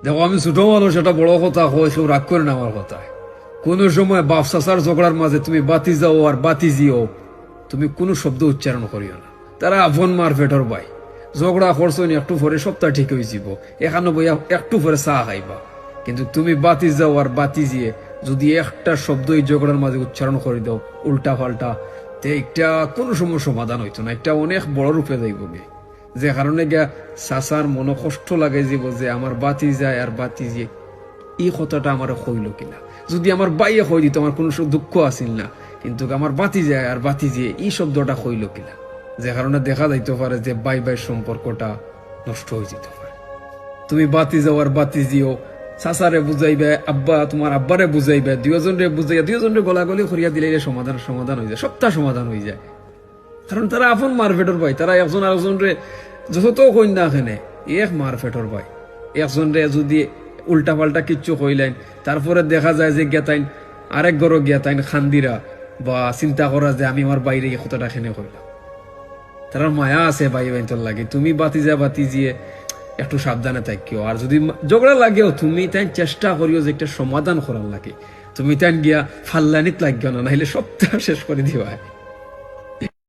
দেখো আমি ছোট মানুষ, এটা বড় কথা হয়, সব রাগ করে না আমার কথায়। কোন সময় বাপ চাচার ঝগড়ার মাঝে তুমি বাতি যাও আর বাতি জিও, তুমি কোনো শব্দ উচ্চারণ করিও না। তারা আফন মার পেটর ভাই, ঝগড়া করছো নি একটু পরে সপ্তাহ ঠিক হয়ে যাব, এখানে বইয়া একটু পরে চা খাইবা। কিন্তু তুমি বাতি যাও আর বাতি জিয়ে যদি একটা শব্দ এই ঝগড়ার মাঝে উচ্চারণ করে দাও উল্টা পাল্টা, তে একটা কোনো সময় সমাধান হইতো না, একটা অনেক বড় রূপে যাইব গে। যে কারণে গিয়া চাচার মনে কষ্ট লাগে যাব যে আমার বাতি যায় আর বাতি যে এই কথাটা আমার হইল কিনা। যদি আমার বাইয়ে হয়ে দিত আমার কোনো দুঃখ আসিল না, কিন্তু আমার বাতি যায় আর বাতি যে এই শব্দটা হইল কিনা, যে কারণে দেখা যাইতে পারে যে বাই বাই সম্পর্কটা নষ্ট হয়ে যেতে পারে। তুমি বাতি যাও আর বাতি জিও, চাচারে বুঝাইবে, আব্বা তোমার আব্বারে বুঝাইবে, দুজনরে বুঝাইয়া দুজনরে গলাগলি করিয়া দিলে সমাধান হয়ে যায়, সপ্তাহ সমাধান হয়ে যায়। কারণ তারা আপন মারফেটর ভাই, তারা একজন আরেকজনরে যত কই না এখানে এক মারফেটর ভাই। একজনরে যদি উল্টা পাল্টা কিচ্ছু কইলেন, তারপরে দেখা যায় যে গেতাইন আরেক গরো গেতাইন খান্দিরা বা চিন্তা করা যে আমি আমার বাইরে এই কথাটা খেনে কইলাম। তার মায়া আছে ভাই বাইন্তর লাগে। তুমি বাতি জিয়ে একটু সাবধানে থাকিও, আর যদি ঝগড়া লাগেও তুমি তাই চেষ্টা করিও যে একটা সমাধান করার লাগে। তুমি তাই গিয়া ফাল্লানিত লাগিও না, নাহলে সপ্তাহ শেষ করে দিবা।